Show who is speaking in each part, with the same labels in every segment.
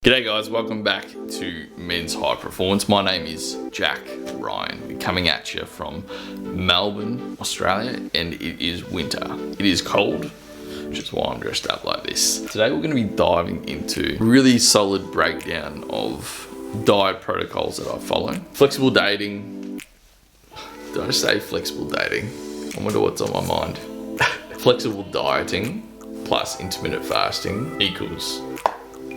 Speaker 1: G'day guys, welcome back to Men's High Performance. My name is Jack Ryan. We're coming at you from Melbourne, Australia, and it is winter. It is cold, which is why I'm dressed up like this. Today we're going to be diving into a really solid breakdown of diet protocols that I follow. Flexible dating. Did I say flexible dating? I wonder what's on my mind. Flexible dieting plus intermittent fasting equals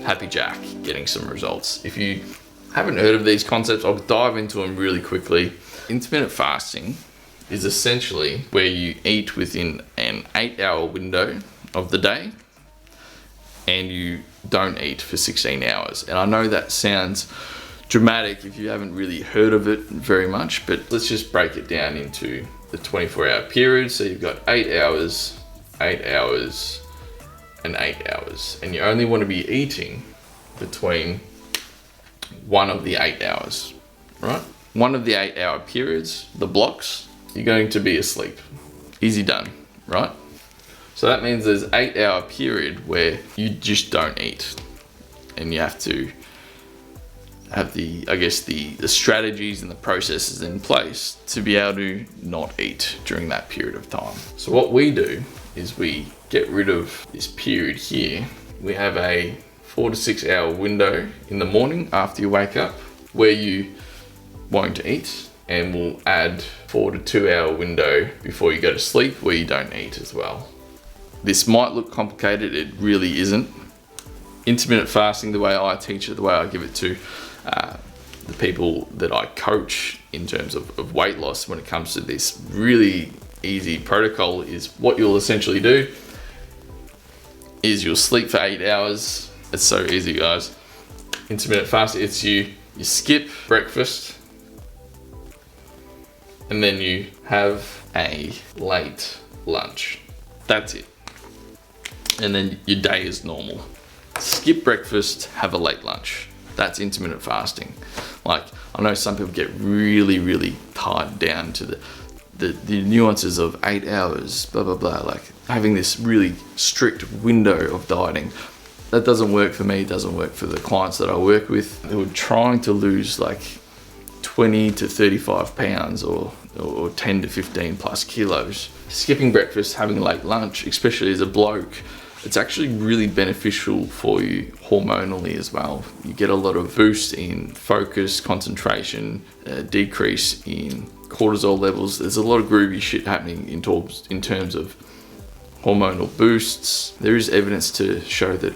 Speaker 1: Happy Jack getting some results. If you haven't heard of these concepts, I'll dive into them really quickly. Intermittent fasting is essentially where you eat within an 8-hour window of the day and you don't eat for 16 hours. And I know that sounds dramatic if you haven't really heard of it very much, but let's just break it down into the 24-hour period. So you've got 8 hours, 8 hours, and 8 hours, and you only want to be eating between one of the 8 hours, right? One of the 8-hour periods, the blocks, you're going to be asleep. Easy done, right? So that means there's 8-hour period where you just don't eat, and you have to have the strategies and the processes in place to be able to not eat during that period of time. So what we do is we get rid of this period here. We have a 4 to 6 hour window in the morning after you wake up where you won't eat, and we'll add 4 to 2 hour window before you go to sleep where you don't eat as well. This might look complicated, it really isn't. Intermittent fasting, the way I teach it, the way I give it to the people that I coach in terms of weight loss when it comes to this really easy protocol, is what you'll essentially do is you'll sleep for 8 hours. It's so easy, guys. Intermittent fasting, it's you skip breakfast and then you have a late lunch. That's it. And then your day is normal. Skip breakfast, have a late lunch. That's intermittent fasting. Like, I know some people get really tied down to the nuances of 8 hours, blah, blah, blah, like having this really strict window of dieting. That doesn't work for me, it doesn't work for the clients that I work with who are trying to lose like 20 to 35 pounds or 10 to 15 plus kilos. Skipping breakfast, having a late lunch, especially as a bloke, it's actually really beneficial for you hormonally as well. You get a lot of boost in focus, concentration, decrease in cortisol levels. There's a lot of groovy shit happening in terms of hormonal boosts. There is evidence to show that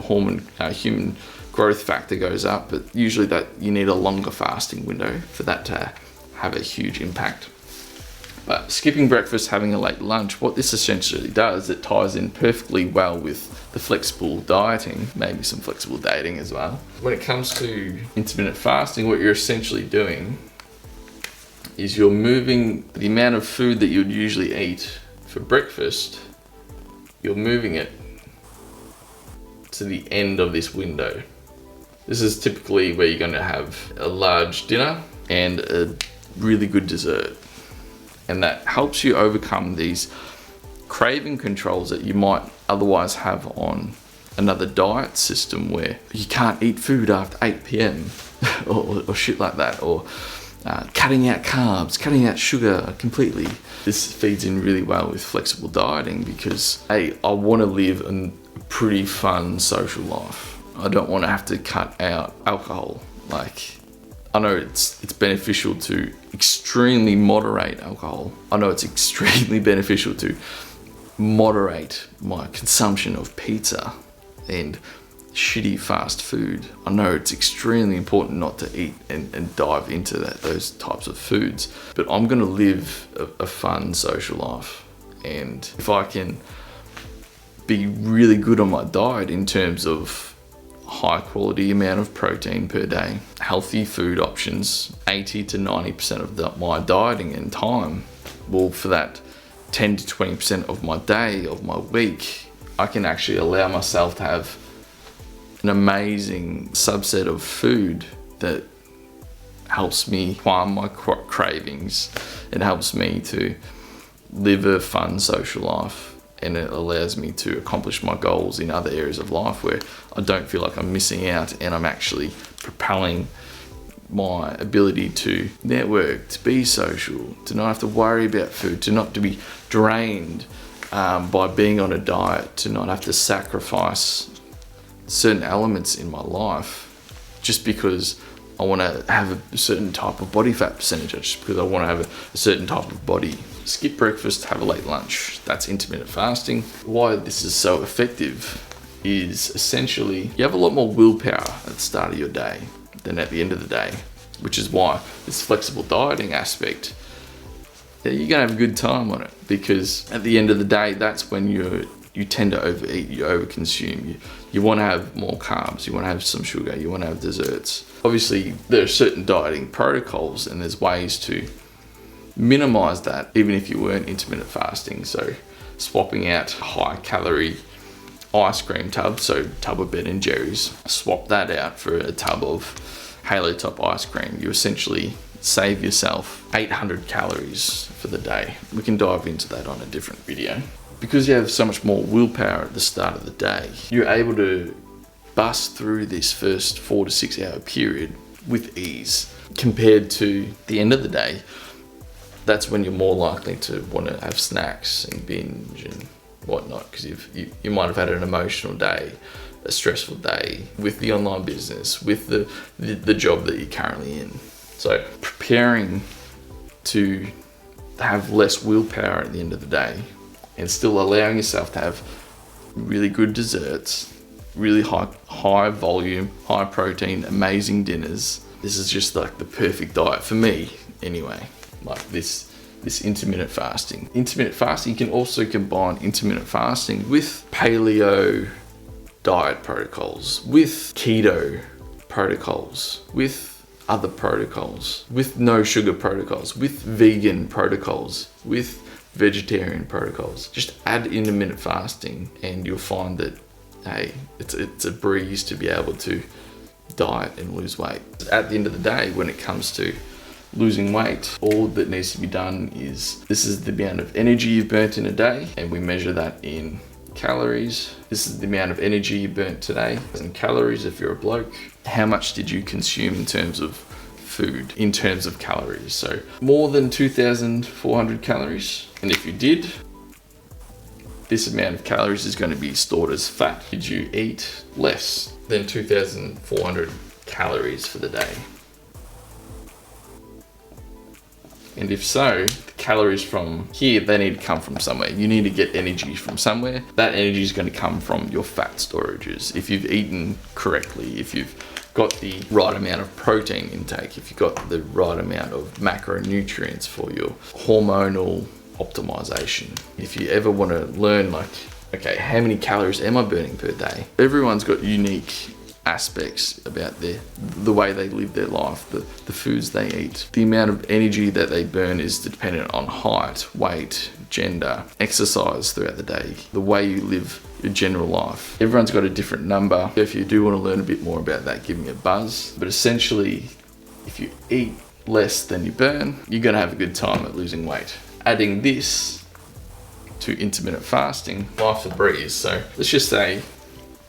Speaker 1: human growth factor goes up, but usually that you need a longer fasting window for that to have a huge impact. But skipping breakfast, having a late lunch, what this essentially does, it ties in perfectly well with the flexible dieting, maybe some flexible dating as well. When it comes to intermittent fasting, what you're essentially doing is you're moving the amount of food that you'd usually eat for breakfast, you're moving it to the end of this window. This is typically where you're going to have a large dinner and a really good dessert. And that helps you overcome these craving controls that you might otherwise have on another diet system where you can't eat food after 8 p.m. or shit like that, or cutting out carbs, cutting out sugar completely. This feeds in really well with flexible dieting because, hey, I want to live a pretty fun social life. I don't want to have to cut out alcohol. Like, I know it's beneficial to extremely moderate alcohol. I know it's extremely beneficial to moderate my consumption of pizza and shitty fast food. I know it's extremely important not to eat and dive into those types of foods, but I'm gonna live a fun social life. And if I can be really good on my diet in terms of high quality amount of protein per day, healthy food options, 80 to 90% of my dieting and time, well, for that 10 to 20% of my day, of my week, I can actually allow myself to have an amazing subset of food that helps me calm my cravings. It helps me to live a fun social life. and it allows me to accomplish my goals in other areas of life where I don't feel like I'm missing out, and I'm actually propelling my ability to network, to be social, to not have to worry about food, to not to be drained by being on a diet, to not have to sacrifice certain elements in my life just because I want to have a certain type of body fat percentage, just because I want to have a certain type of body. Skip breakfast, have a late lunch. That's intermittent fasting. Why this is so effective is essentially you have a lot more willpower at the start of your day than at the end of the day, which is why this flexible dieting aspect, you're gonna have a good time on it, because at the end of the day, that's when you tend to overeat, you overconsume, you want to have more carbs, you want to have some sugar, you want to have desserts. Obviously, there are certain dieting protocols, and there's ways to minimize that, even if you weren't intermittent fasting. So swapping out high calorie ice cream tub, so tub of Ben and Jerry's, swap that out for a tub of Halo Top ice cream. You essentially save yourself 800 calories for the day. We can dive into that on a different video. Because you have so much more willpower at the start of the day, you're able to bust through this first 4 to 6 hour period with ease. Compared to the end of the day, that's when you're more likely to want to have snacks and binge and whatnot, because you might have had an emotional day, a stressful day with the online business, with the job that you're currently in. So preparing to have less willpower at the end of the day and still allowing yourself to have really good desserts, really high volume, high protein, amazing dinners. This is just like the perfect diet for me anyway. Like this intermittent fasting. Intermittent fasting, you can also combine intermittent fasting with paleo diet protocols, with keto protocols, with other protocols, with no sugar protocols, with vegan protocols, with vegetarian protocols. Just add intermittent fasting and you'll find that, hey, it's a breeze to be able to diet and lose weight. At the end of the day, when it comes to losing weight, all that needs to be done is, this is the amount of energy you've burnt in a day, and we measure that in calories. This is the amount of energy you burnt today in calories if you're a bloke. How much did you consume in terms of food, in terms of calories? So more than 2,400 calories. And if you did, this amount of calories is going to be stored as fat. Did you eat less than 2,400 calories for the day? And if so, the calories from here, they need to come from somewhere. You need to get energy from somewhere. That energy is going to come from your fat storages. If you've eaten correctly, if you've got the right amount of protein intake, if you've got the right amount of macronutrients for your hormonal optimization. If you ever want to learn, like, okay, how many calories am I burning per day? Everyone's got unique aspects about the way they live their life, the foods they eat. The amount of energy that they burn is dependent on height, weight, gender, exercise throughout the day, the way you live your general life. Everyone's got a different number. If you do want to learn a bit more about that, give me a buzz. But essentially, if you eat less than you burn, you're going to have a good time at losing weight. Adding this to intermittent fasting, life's a breeze. So let's just say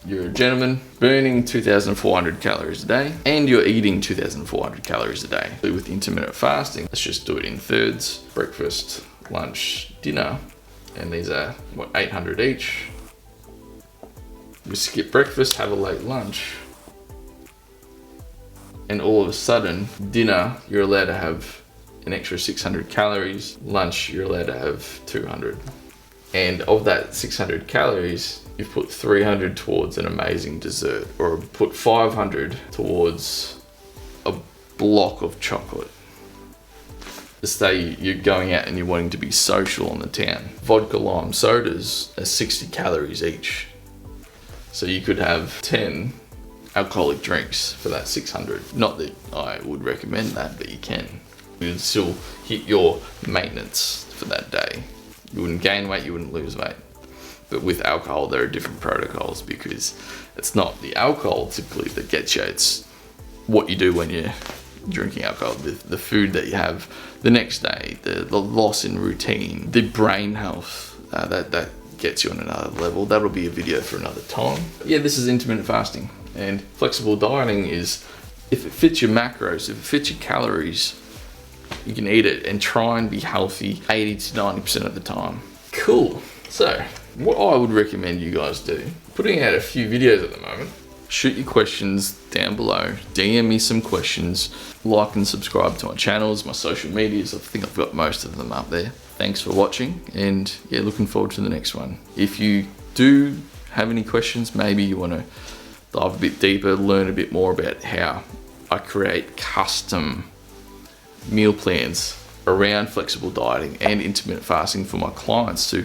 Speaker 1: you're a gentleman burning 2,400 calories a day and you're eating 2,400 calories a day. So with intermittent fasting, let's just do it in thirds: breakfast, lunch, dinner, and these are 800 each. We skip breakfast, have a late lunch, and all of a sudden, dinner, you're allowed to have an extra 600 calories. Lunch, you're allowed to have 200. And of that 600 calories, you've put 300 towards an amazing dessert, or put 500 towards a block of chocolate. Let's say you're going out and you're wanting to be social on the town. Vodka lime sodas are 60 calories each. So you could have 10 alcoholic drinks for that 600. Not that I would recommend that, but you can. You'd still hit your maintenance for that day. You wouldn't gain weight, you wouldn't lose weight. But with alcohol, there are different protocols, because it's not the alcohol typically that gets you, it's what you do when you're drinking alcohol, the food that you have the next day, the loss in routine, the brain health that gets you on another level. That'll be a video for another time. Yeah, this is intermittent fasting, and flexible dieting is, if it fits your macros, if it fits your calories, you can eat it and try and be healthy 80 to 90% of the time. Cool. So what I would recommend you guys do, putting out a few videos at the moment, shoot your questions down below, DM me some questions, like and subscribe to my channels, my social medias. I think I've got most of them up there. Thanks for watching, and yeah, looking forward to the next one. If you do have any questions, maybe you want to dive a bit deeper, learn a bit more about how I create custom meal plans around flexible dieting and intermittent fasting for my clients to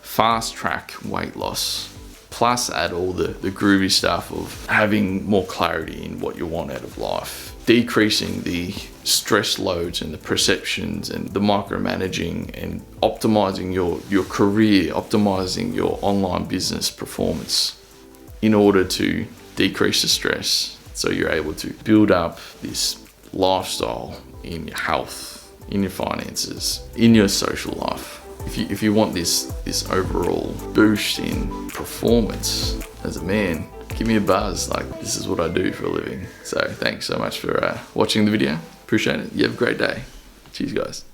Speaker 1: fast track weight loss, plus add all the groovy stuff of having more clarity in what you want out of life, decreasing the stress loads and the perceptions and the micromanaging, and optimizing your career, optimizing your online business performance in order to decrease the stress, so you're able to build up this lifestyle in your health, in your finances, in your social life. If you want this overall boost in performance as a man, give me a buzz. Like, this is what I do for a living. So thanks so much for watching the video. Appreciate it. You have a great day. Cheers, guys.